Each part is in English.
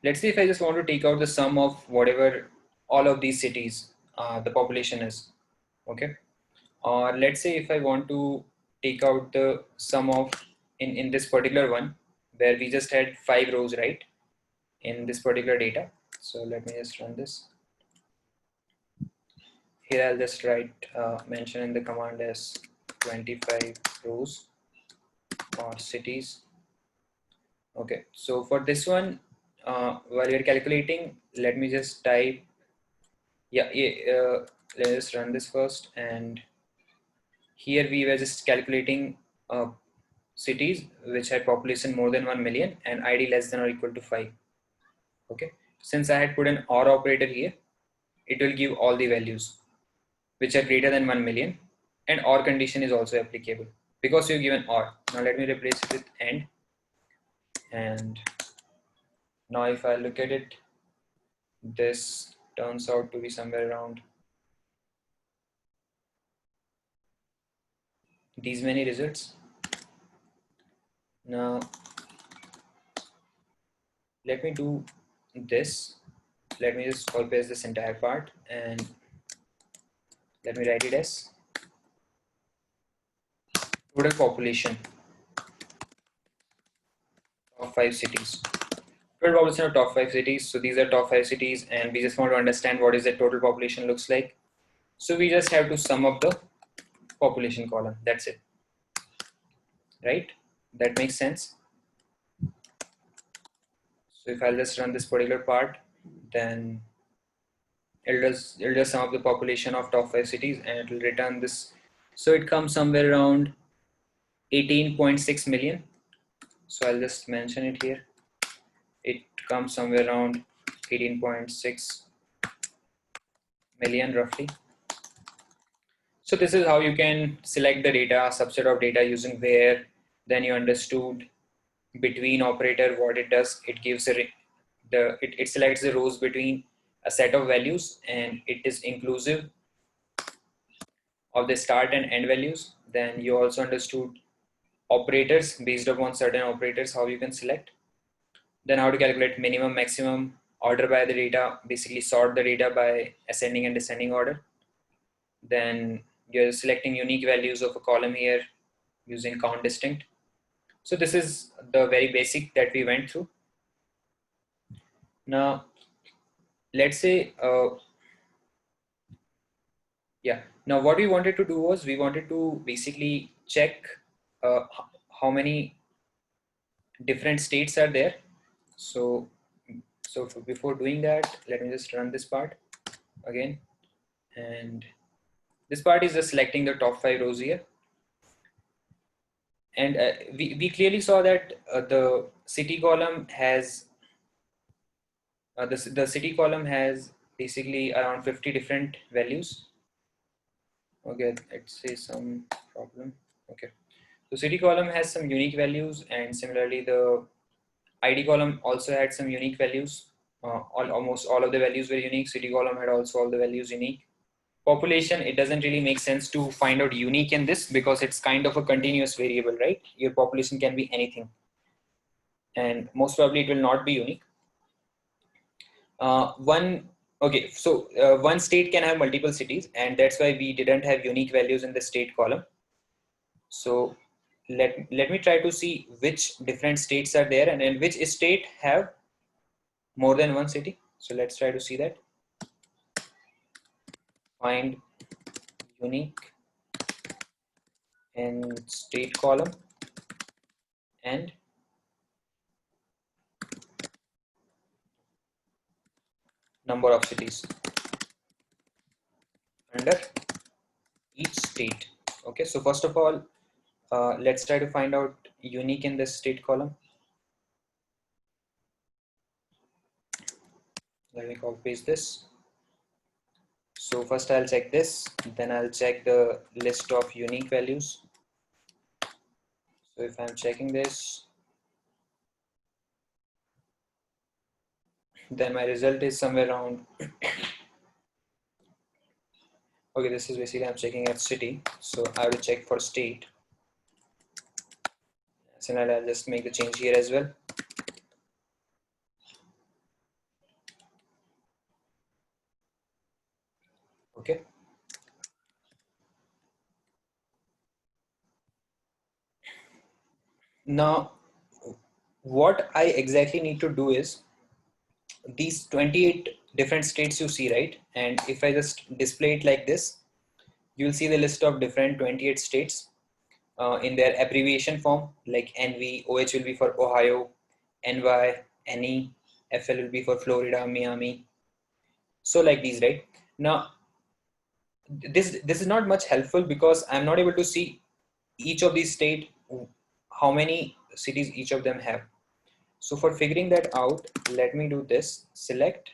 let's say if I just want to take out the sum of whatever all of these cities, the population is, okay? Or let's say if I want to take out the sum of, in this particular one, where we just had 5 rows, right? In this particular data. So let me just run this. Here I'll just write, mention in the command as 25 rows or cities. Okay, so for this one, while you're calculating, let me just type, let's just run this first. And here we were just calculating cities which had population more than 1 million and ID less than or equal to 5. Okay, since I had put an OR operator here, it will give all the values which are greater than 1 million, and OR condition is also applicable because you've given OR. Now let me replace it with AND. And now if I look at it, this turns out to be somewhere around these many results. Now let me do this. Let me just copy paste this entire part and let me write it as total population of 5 cities. Total population of top 5 cities. So these are top 5 cities, and we just want to understand what is the total population looks like. So we just have to sum up the population column. That's it. Right? That makes sense. So if I'll just run this particular part, then it'll just sum up the population of top 5 cities and it will return this. So it comes somewhere around 18.6 million. So I'll just mention it here. It comes somewhere around 18.6 million roughly. So this is how you can select the data, subset of data using where. Then you understood between operator, what it does. It gives it selects the rows between a set of values, and it is inclusive of the start and end values. Then you also understood operators based upon certain operators, how you can select. Then how to calculate minimum, maximum, order by the data, basically sort the data by ascending and descending order. Then you're selecting unique values of a column here using count distinct. So this is the very basic that we went through. Now, let's say, now what we wanted to do was we wanted to basically check how many different states are there. So before doing that, let me just run this part again. And this part is just selecting the top 5 rows here. And we clearly saw that the city column has the city column has basically around 50 different values. Okay, let's say some problem. Okay, so city column has some unique values, and similarly the ID column also had some unique values. Almost all of the values were unique. City column had also all the values unique. Population, it doesn't really make sense to find out unique in this because it's kind of a continuous variable, right? Your population can be anything, and most probably it will not be unique. One state can have multiple cities, and that's why we didn't have unique values in the state column. So let me try to see which different states are there and in which state have more than one city. So let's try to see that. Find unique in state column and number of cities under each state. Okay, so first of all, let's try to find out unique in this state column. Let me copy paste this. So first I'll check this, then I'll check the list of unique values. So if I'm checking this, then my result is somewhere around okay, this is basically I'm checking at city, so I will check for state. So now I'll just make the change here as well. Okay. Now, what I exactly need to do is these 28 different states you see, right? And if I just display it like this, you'll see the list of different 28 states in their abbreviation form, like NV, OH will be for Ohio, NY, NE, FL will be for Florida, Miami. So like these, right? Now, this is not much helpful because I'm not able to see each of these state, how many cities each of them have. So for figuring that out, let me do this. Select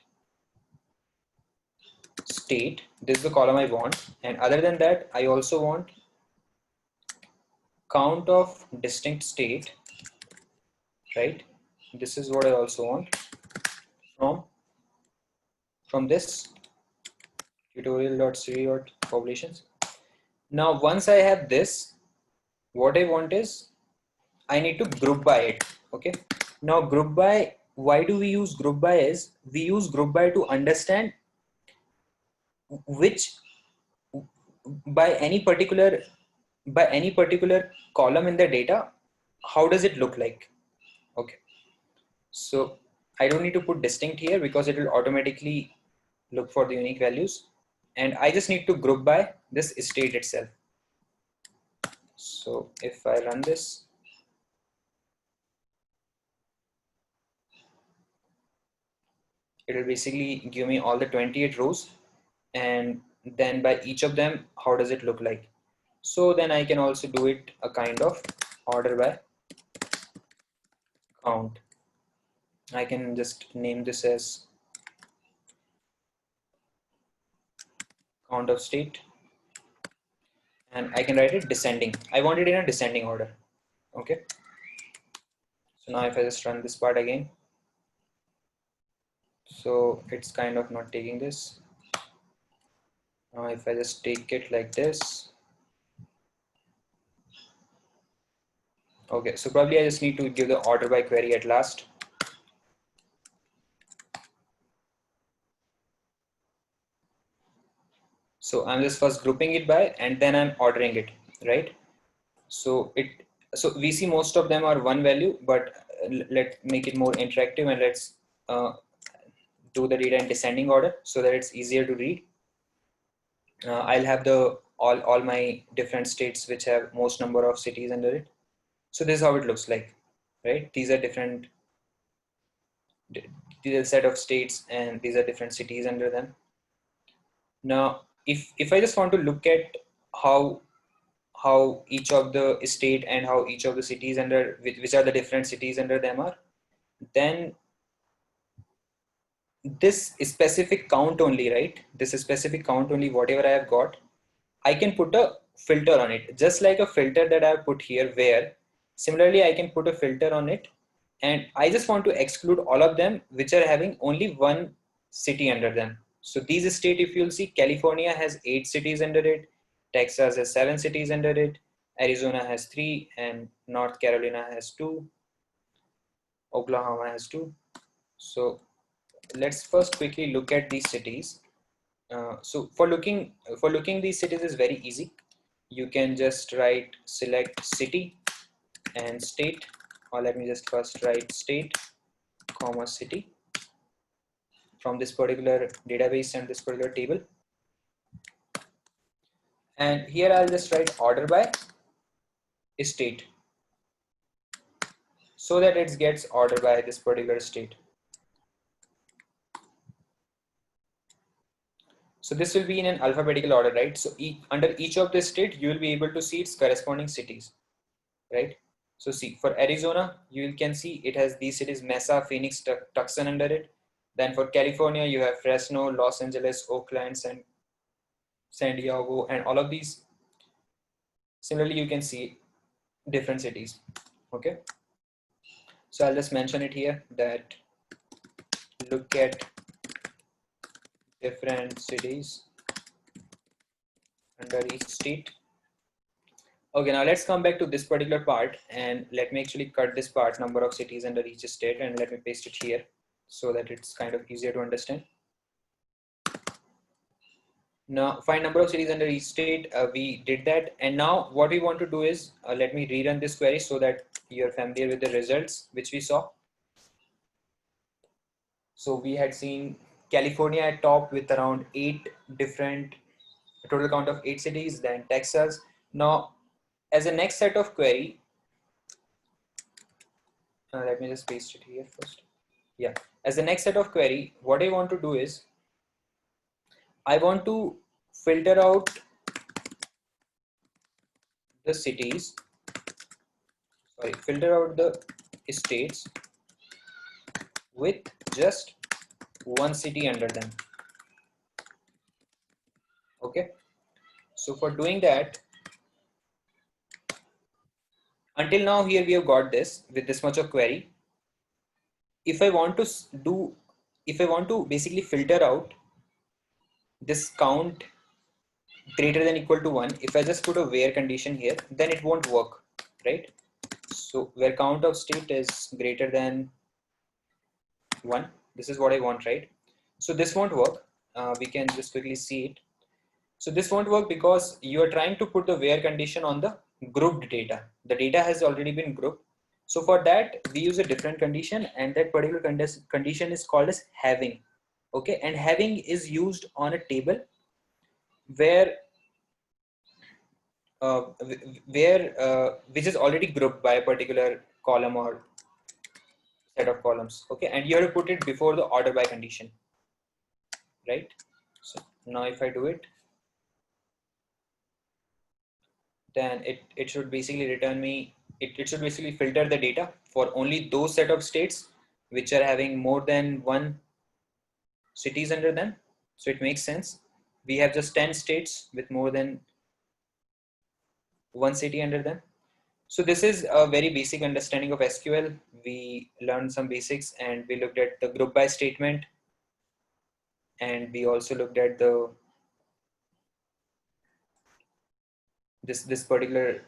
state. This is the column I want. And other than that, I also want count of distinct state, right? This is what I also want from this tutorial.cv.populations. Now, once I have this, what I want is I need to group by it. Okay. Now, group by, why do we use group by is we use group by to understand which by any particular column in the data, how does it look like? Okay. So I don't need to put distinct here because it will automatically look for the unique values. And I just need to group by this state itself. So if I run this, it will basically give me all the 28 rows, and then by each of them, how does it look like? So then I can also do it a kind of order by count. I can just name this as count of state, and I can write it descending. I want it in a descending order. Okay. So now if I just run this part again, so it's kind of not taking this. Now if I just take it like this, okay, so probably I just need to give the order by query at last. So I'm just first grouping it by, and then I'm ordering it, right? So we see most of them are one value, but let's make it more interactive, and let's uh, do the data in descending order so that it's easier to read. I'll have the all my different states which have most number of cities under it. So this is how it looks like, right? These are different, these are a set of states, and these are different cities under them. Now, if I just want to look at how each of the state and how each of the cities under which are the different cities under them are, then this specific count only, right? This specific count only, whatever I have got, I can put a filter on it, just like a filter that I have put here, where similarly I can put a filter on it, and I just want to exclude all of them which are having only one city under them. So these state, if you'll see, California has 8 cities under it, Texas has 7 cities under it, Arizona has 3, and North Carolina has 2, Oklahoma has 2. So let's first quickly look at these cities. So for looking these cities is very easy. You can just write select city and state, or let me just first write state comma city from this particular database and this particular table. And here I'll just write order by state so that it gets order by this particular state. So this will be in an alphabetical order, right? So under each of the state, you will be able to see its corresponding cities, right? So see, for Arizona, you can see it has these cities: Mesa, Phoenix, Tucson under it. Then for California, you have Fresno, Los Angeles, Oakland, San Diego, and all of these. Similarly, you can see different cities. Okay. So I'll just mention it here that look at different cities under each state. Okay, now let's come back to this particular part, and let me actually cut this part, number of cities under each state, and let me paste it here so that it's kind of easier to understand. Now find number of cities under each state. We did that, and now what we want to do is let me rerun this query so that you're familiar with the results which we saw. So we had seen California at top with around 8 different, a total count of 8 cities, then Texas. Now as a next set of query, let me just paste it here first. Yeah, as the next set of query, what I want to do is I want to filter out the cities, filter out the states with just one city under them. Okay, so for doing that, until now here we have got this with this much of query. If I want to if I want to basically filter out this count greater than equal to 1, if I just put a where condition here, then it won't work, right? So where count of state is greater than 1, this is what I want, right? So this won't work. We can just quickly see it. So this won't work because you are trying to put the where condition on the grouped data. The data has already been grouped. So for that, we use a different condition, and that particular condition is called as having. Okay, and having is used on a table where which is already grouped by a particular column or set of columns. Okay, and you have to put it before the order by condition, right? So now if I do it, then it should basically return me, it should basically filter the data for only those set of states which are having more than one cities under them. So it makes sense. We have just 10 states with more than one city under them. So this is a very basic understanding of SQL. We learned some basics, and we looked at the group by statement, and we also looked at the this particular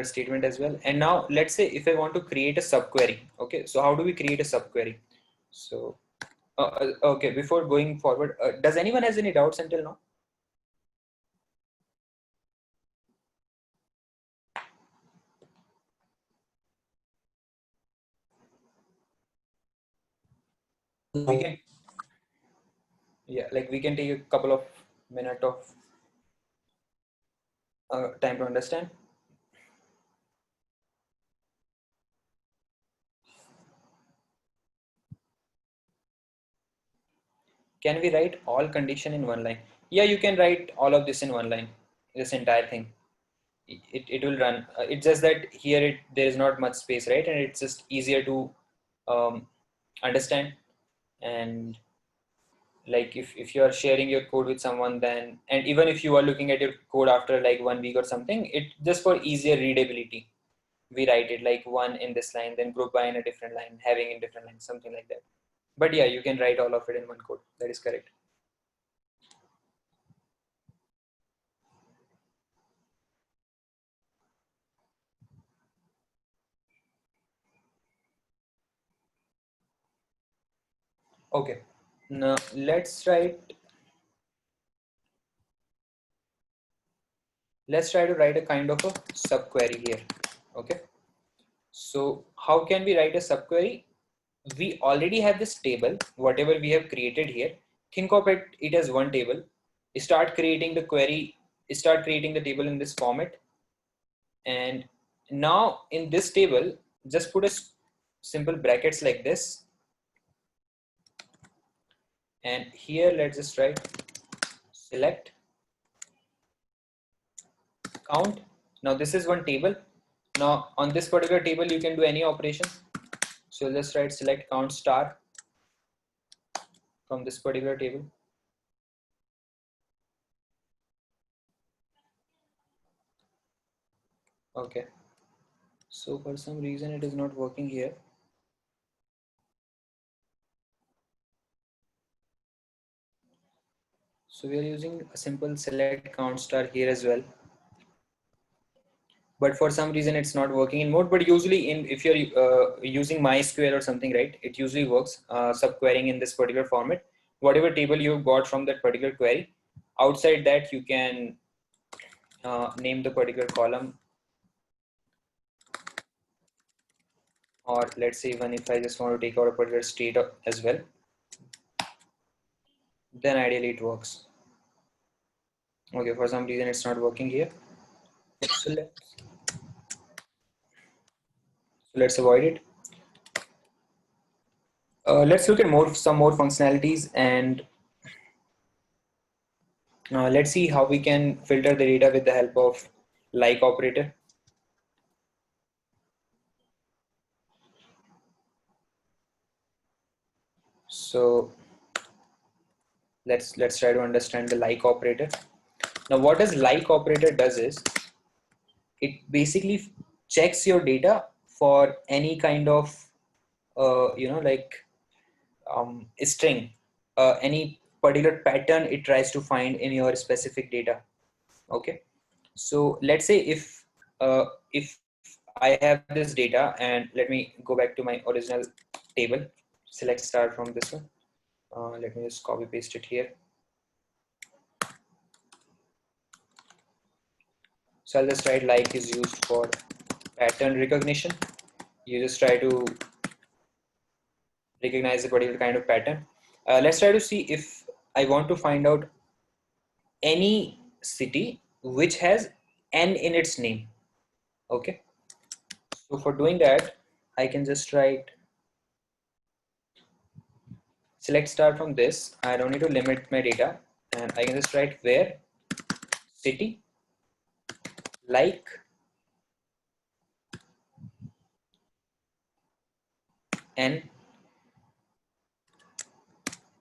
statement as well. And now let's say if I want to create a subquery. Okay, so how do we create a subquery? So okay, before going forward, does anyone has any doubts until now? We can, yeah, like we can take a couple of minutes of time to understand. Can we write all condition in one line? Yeah, you can write all of this in one line, this entire thing. It will run. It's just that here there is not much space, right? And it's just easier to understand. And like if you are sharing your code with someone, then, and even if you are looking at your code after like 1 week or something, it just for easier readability, we write it like one in this line, then group by in a different line, having in different lines, something like that. But yeah, you can write all of it in one code. That is correct. Okay, now let's try to write a kind of a subquery here. Okay, so how can we write a subquery? We already have this table, whatever we have created here. Think of it as one table. Start creating the query, start creating the table in this format. And now in this table, just put a simple brackets like this. And here, let's just write select count. Now this is one table. Now on this particular table, you can do any operation. So just write select count star from this particular table. Okay. So for some reason it is not working here. So we are using a simple select count star here as well. But for some reason it's not working in mode. But usually if you're using MySQL or something, right, it usually works subquerying in this particular format. Whatever table you got from that particular query, Outside that, you can name the particular column, or let's say even if I just want to take out a particular state as well, then ideally it works. Okay, for some reason it's not working here. So let's avoid it. Let's look at some more functionalities, and let's see how we can filter the data with the help of like operator. So let's try to understand the like operator. Now, what does like operator does is it basically checks your data for any kind of like string, any particular pattern it tries to find in your specific data. Okay, so let's say if I have this data, and let me go back to my original table. Select start from this one. Let me just copy paste it here. So I'll just write like is used for pattern recognition. You just try to recognize a particular kind of pattern. Let's try to see if I want to find out any city which has N in its name. Okay, so for doing that, I can just write select star from this. I don't need to limit my data, and I can just write where city like N.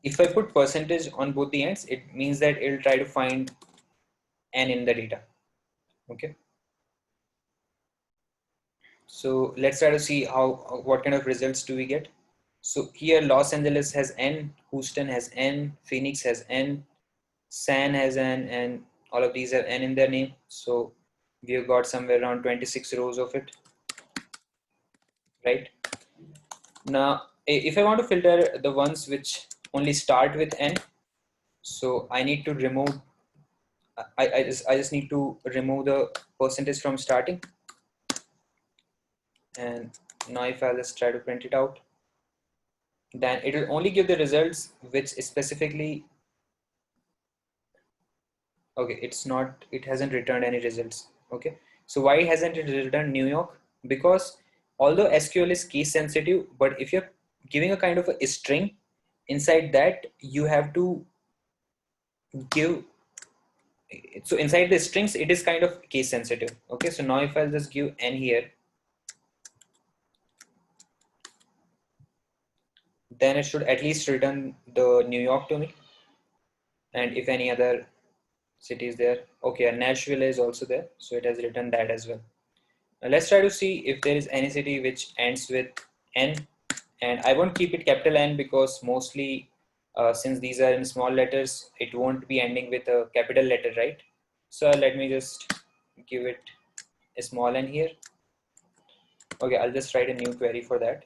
If I put percentage on both the ends, it means that it'll try to find N in the data. Okay, so let's try to see what kind of results do we get. So here Los Angeles has N, Houston has N, Phoenix has N, San has N, and all of these have N in their name. So we have got somewhere around 26 rows of it, right? Now, if I want to filter the ones which only start with N, so I need to remove, I just need to remove the percentage from starting. And now if I just try to print it out, then it will only give the results which specifically, okay, it hasn't returned any results. Okay, so why hasn't it returned New York? Because although SQL is case sensitive, but if you're giving a kind of a string, inside that you have to give, so inside the strings it is kind of case sensitive. Okay, so now if I'll just give N here, then it should at least return the New York to me, and if any other city is there, okay, and Nashville is also there, so it has written that as well. Now let's try to see if there is any city which ends with N, and I won't keep it capital N because mostly since these are in small letters, it won't be ending with a capital letter, right? So let me just give it a small n here. Okay, I'll just write a new query for that,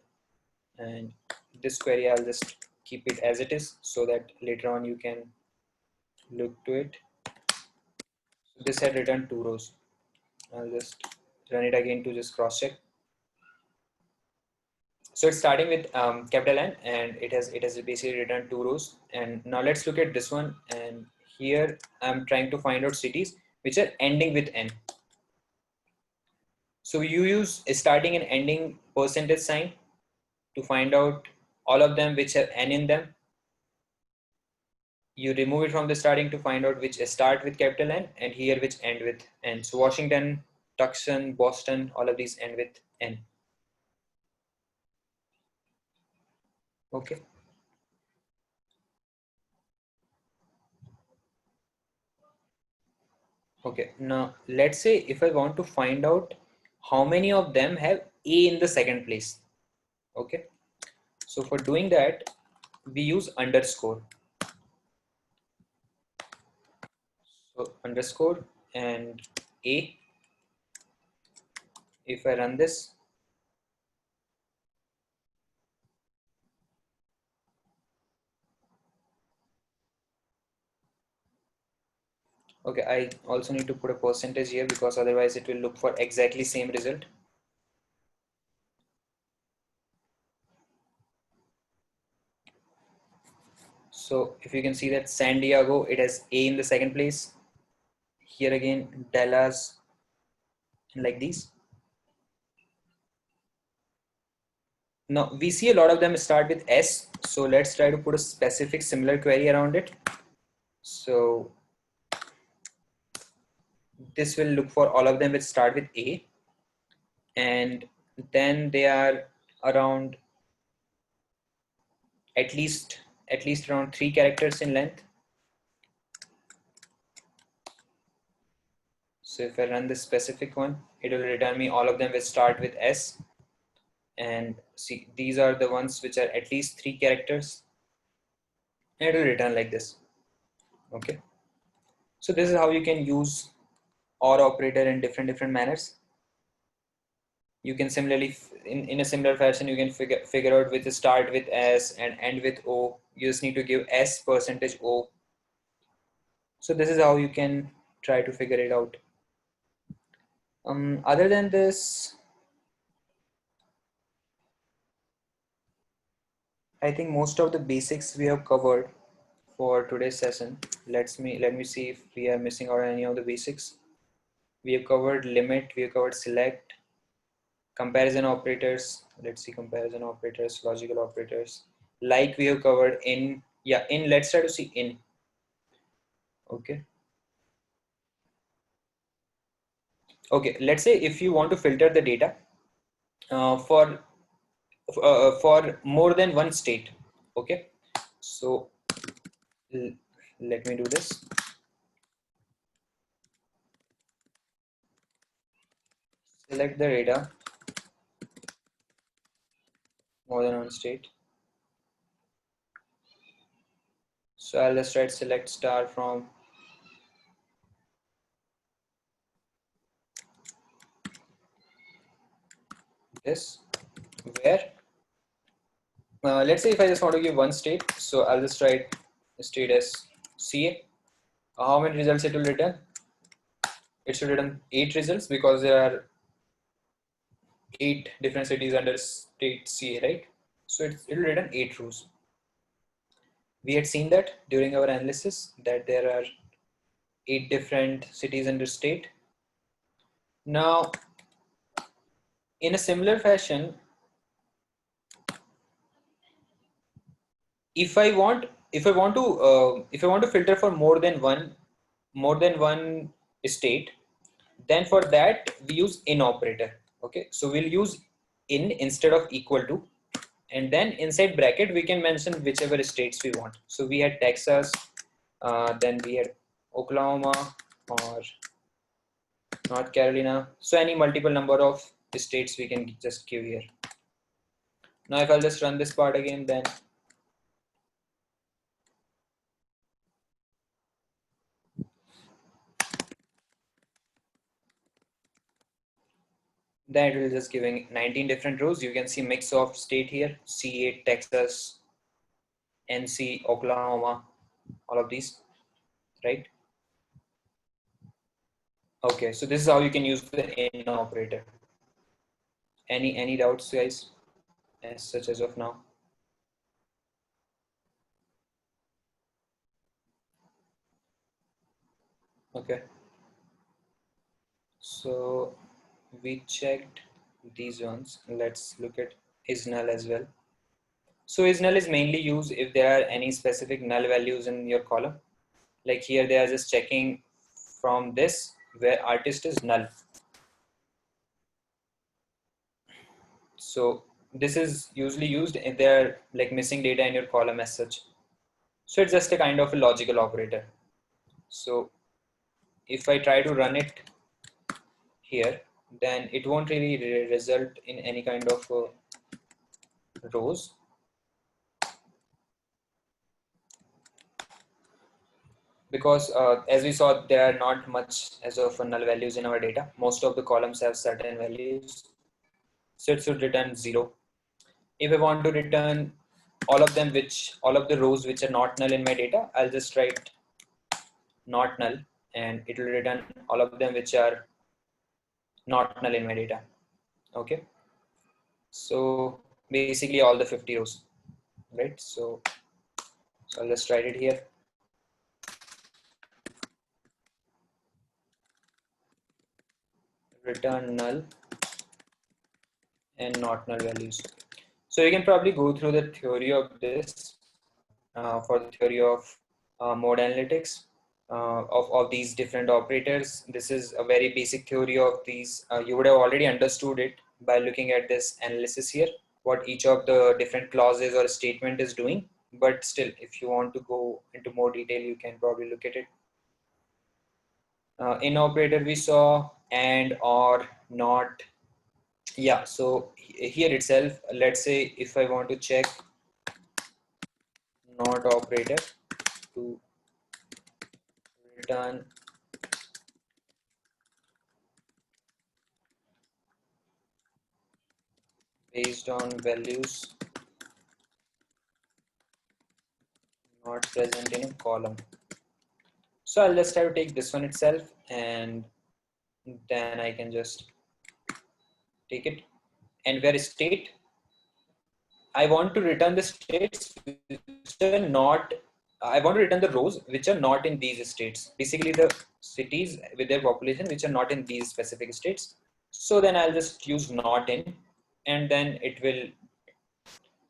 and this query I'll just keep it as it is so that later on you can look to it. So this had returned 2 rows. I'll just run it again to just cross check. So it's starting with capital N, and it has basically returned 2 rows. And now let's look at this one. And here I'm trying to find out cities which are ending with N. So you use a starting and ending percentage sign to find out all of them which have N in them. You remove it from the starting to find out which start with capital N, and here which end with N. So Washington, Tucson, Boston, all of these end with N. Okay. Okay, now let's say if I want to find out how many of them have A in the second place. Okay, so for doing that, we use underscore. So underscore and A. If I run this, Okay, I also need to put a percentage here because otherwise it will look for exactly same result. So if you can see that San Diego, it has A in the second place. Here again, Dallas, like these. Now we see a lot of them start with S. So let's try to put a specific similar query around it. So this will look for all of them which start with A, and then they are around at least around 3 characters in length. So if I run this specific one, it will return me all of them which start with S. And see, these are the ones which are at least 3 characters. And it will return like this. Okay. So this is how you can use OR operator in different manners. You can similarly, in a similar fashion, you can figure out with the start with S and end with O. You just need to give S percentage O. So this is how you can try to figure it out. Other than this, I think most of the basics we have covered for today's session. Let me see if we are missing out on any of the basics. We have covered limit, we have covered select, comparison operators. Let's see, comparison operators, logical operators. Like we have covered in, yeah, in, let's try to see in. Okay. Okay, let's say if you want to filter the data for more than one state. Okay. So let me do this. Select the data more than one state. So I'll just write select star from this, where let's say if I just want to give one state, so I'll just write state as CA. How many results it will return? It should return 8 results because there are 8 different cities under state CA, right? So it will return 8 rows. We had seen that during our analysis that there are 8 different cities under state. Now, in a similar fashion, if I want to filter for more than one state, then for that we use in operator. Okay, so we'll use in instead of equal to, and then inside bracket we can mention whichever states we want. So we had Texas, then we had Oklahoma or North Carolina. So any multiple number of states we can just give here. Now if I'll just run this part again, then it will just giving 19 different rows. You can see mix of state here, CA, Texas, NC, Oklahoma, all of these, right? Okay, so this is how you can use the in operator. Any doubts, guys, as such as of now? Okay, so we checked these ones. Let's look at is null as well. So is null is mainly used if there are any specific null values in your column. Like here they are just checking from this where artist is null. So this is usually used if they're like missing data in your column as such. So it's just a kind of a logical operator. So if I try to run it here, then it won't really result in any kind of rows. Because as we saw, there are not much as of null values in our data. Most of the columns have certain values. So it should return 0. If I want to return all of them, all of the rows which are not null in my data, I'll just write not null. and it will return all of them which are not null in my data. Okay, so basically all the 50 rows, right? So I'll just write it here. Return null and not null values. So you can probably go through the theory of this for the theory of mode analytics of these different operators. This is a very basic theory of these. You would have already understood it by looking at this analysis here, what each of the different clauses or statement is doing. But still, if you want to go into more detail, you can probably look at it. In operator, we saw and, or, not. Yeah, so here itself, let's say if I want to check not operator to return based on values not present in a column. So I'll just have to take this one itself, and then I can just take it. And where state, I want to return the states which are not, I want to return the rows which are not in these states. Basically the cities with their population which are not in these specific states. So then I'll just use not in, and then it will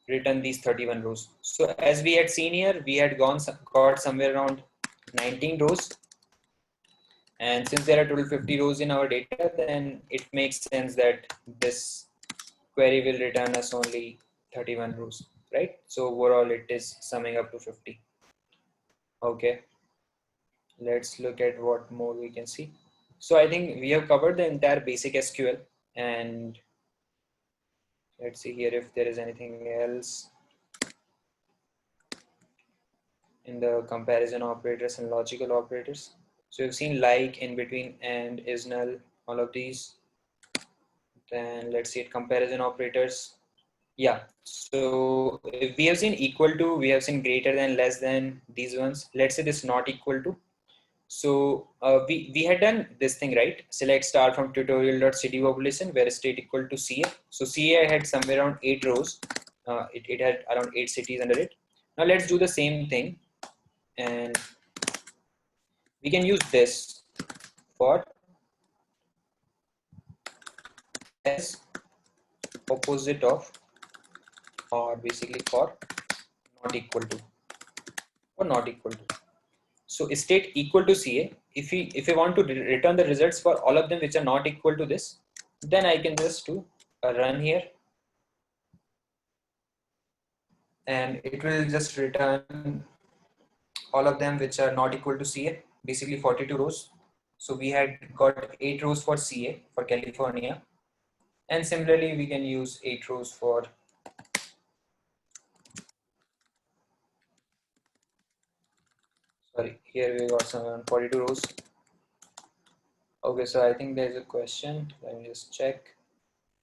return these 31 rows. So as we had seen here, we had got somewhere around 19 rows. And since there are total 50 rows in our data, then it makes sense that this query will return us only 31 rows, right? So overall it is summing up to 50. Okay, let's look at what more we can see. So I think we have covered the entire basic SQL, and let's see here if there is anything else in the comparison operators and logical operators. So you've seen like, in between, and, is null, all of these. Then let's see at comparison operators. Yeah, so if we have seen equal to, we have seen greater than, less than, these ones. Let's say this not equal to. So we had done this thing, right? Select star from tutorial.city population where state equal to CA. So CA had somewhere around 8 rows. It had around 8 cities under it. Now let's do the same thing, and we can use this for as opposite of, or basically for not equal to, or not equal to. So state equal to CA. If we want to return the results for all of them which are not equal to this, then I can just do a run here, and it will just return all of them which are not equal to CA, basically 42 rows. So we had got 8 rows for CA for California, and similarly we can use 8 rows for, sorry, here we got some 42 rows. Okay, so I think there's a question. Let me just check.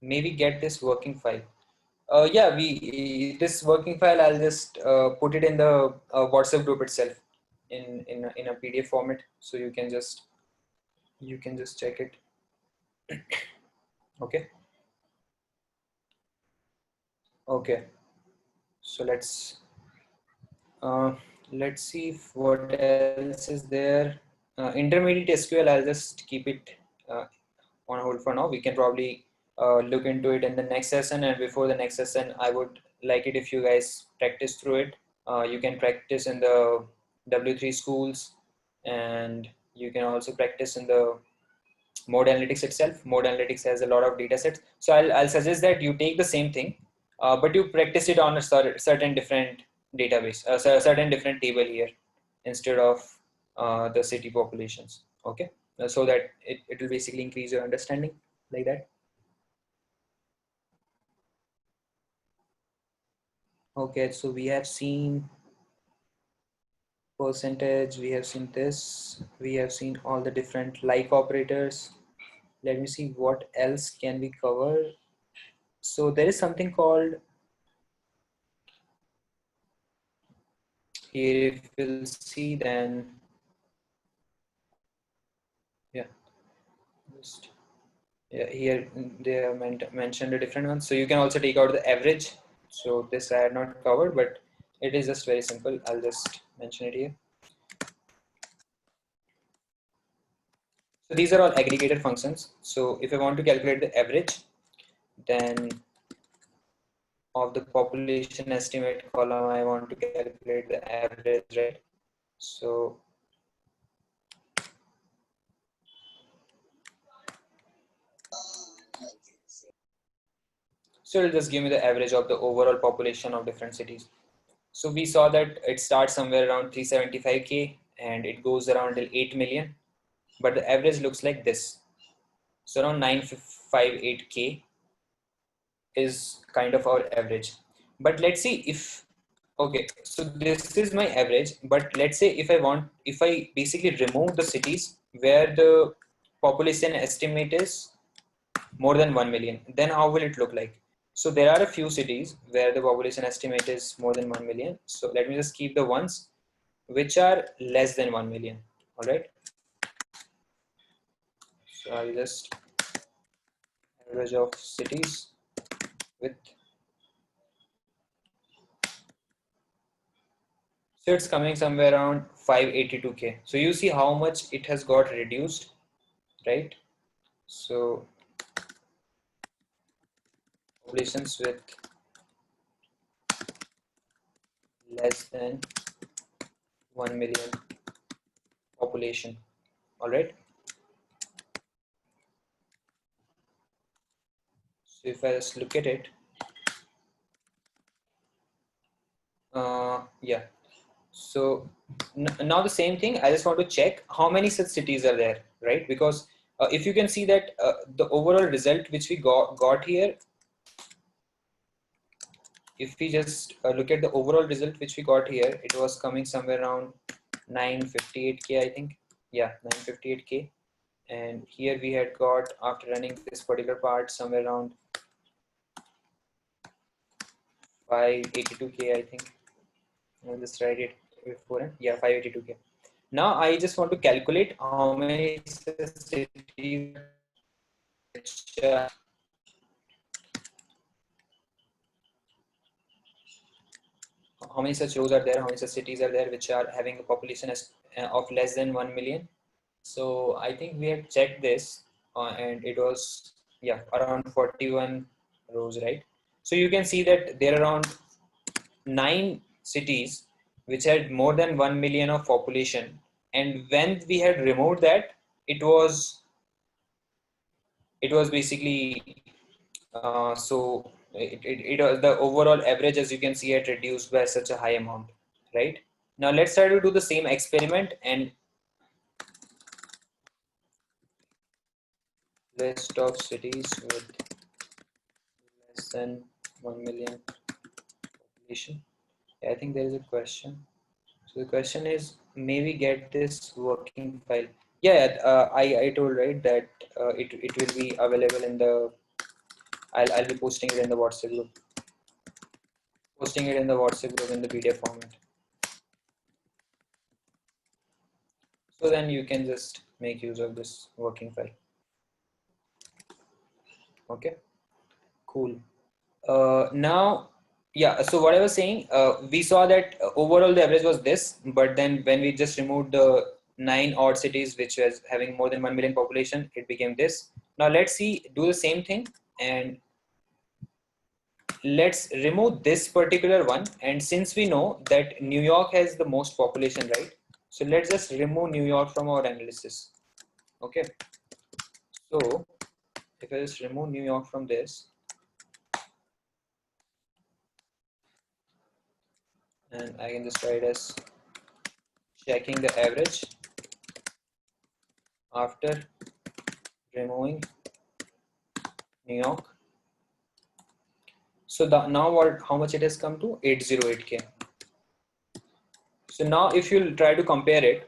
Maybe get this working file. Yeah, this working file, I'll just put it in the WhatsApp group itself in a PDF format, so you can just check it. Okay. Okay. So uh, let's see if what else is there. Intermediate SQL, I'll just keep it uh, on hold for now. We can probably look into it in the next session, and before the next session, I would like it if you guys practice through it. You can practice in the W3 schools, and you can also practice in the mode analytics itself. Mode analytics has a lot of data sets. So I'll suggest that you take the same thing, but you practice it on a certain different database, certain different table here instead of the city populations. Okay. So that it will basically increase your understanding like that. Okay, so we have seen percentage, we have seen this, we have seen all the different like operators. Let me see what else can we cover. So there is something called, here if we'll see, then Just, yeah, here they have mentioned a different one. So you can also take out the average. So this I had not covered, but it is just very simple. I'll just mention it here. So these are all aggregated functions. So if I want to calculate the average, then of the population estimate column, I want to calculate the average, right? So it'll just give me the average of the overall population of different cities. So we saw that it starts somewhere around 375K and it goes around till 8 million, but the average looks like this. So around 958K is kind of our average. But let's see if, okay, so this is my average, but let's say if I basically remove the cities where the population estimate is more than 1 million, then how will it look like? So there are a few cities where the population estimate is more than 1 million. So let me just keep the ones which are less than 1 million. All right. So I'll just average of cities with, so it's coming somewhere around 582K. So you see how much it has got reduced, right? So populations with less than 1 million population. All right. So if I just look at it, yeah. So now the same thing, I just want to check how many such cities are there, right? Because if you can see that the overall result which we got here, if we just look at the overall result which we got here, it was coming somewhere around 958K, I think. Yeah, 958K. And here we had got, after running this particular part, somewhere around 582K, I think. I'll just write it before. Yeah, 582K. Now I just want to calculate how many cities which how many such rows are there, how many such cities are there which are having a population of less than 1 million. So I think we had checked this and it was, yeah, around 41 rows, right? So you can see that there are around 9 cities which had more than 1 million of population, and when we had removed that, it was basically so it was the overall average, as you can see, had reduced by such a high amount, right? Now let's try to do the same experiment and list of cities with less than 1 million population. I think there is a question. So the question is, may we get this working file? Yeah, I told, right, that it will be available in the, I'll be posting it in the WhatsApp group. Posting it in the WhatsApp group in the PDF format. So then you can just make use of this working file. Okay, cool. Now, yeah, so what I was saying, we saw that overall the average was this, but then when we just removed the 9 odd cities which was having more than 1 million population, it became this. Now let's see, do the same thing and let's remove this particular one. And since we know that New York has the most population, right? So let's just remove New York from our analysis. Okay. So if I just remove New York from this, and I can just write as checking the average after removing New York. So now what? How much it has come to? 808K. So now if you try to compare it,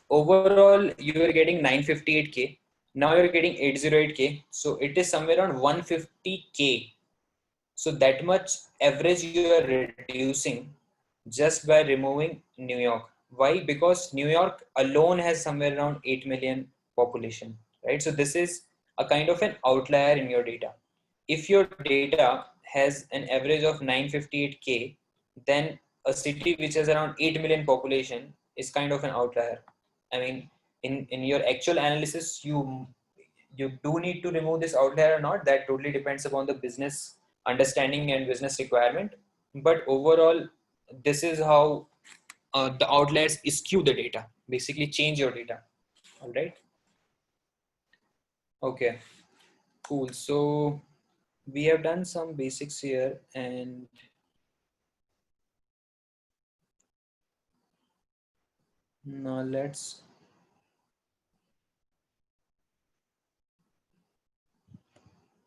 overall you are getting 958K. Now you're getting 808K. So it is somewhere around 150K. So that much average you are reducing just by removing New York. Why? Because New York alone has somewhere around 8 million population, right? So this is a kind of an outlier in your data. If your data has an average of 958K, then a city which has around 8 million population is kind of an outlier. I mean, in your actual analysis, you do need to remove this outlier or not. That totally depends upon the business understanding and business requirement. But overall, this is how the outliers skew the data, basically change your data. All right. Okay, cool. So we have done some basics here, and now let's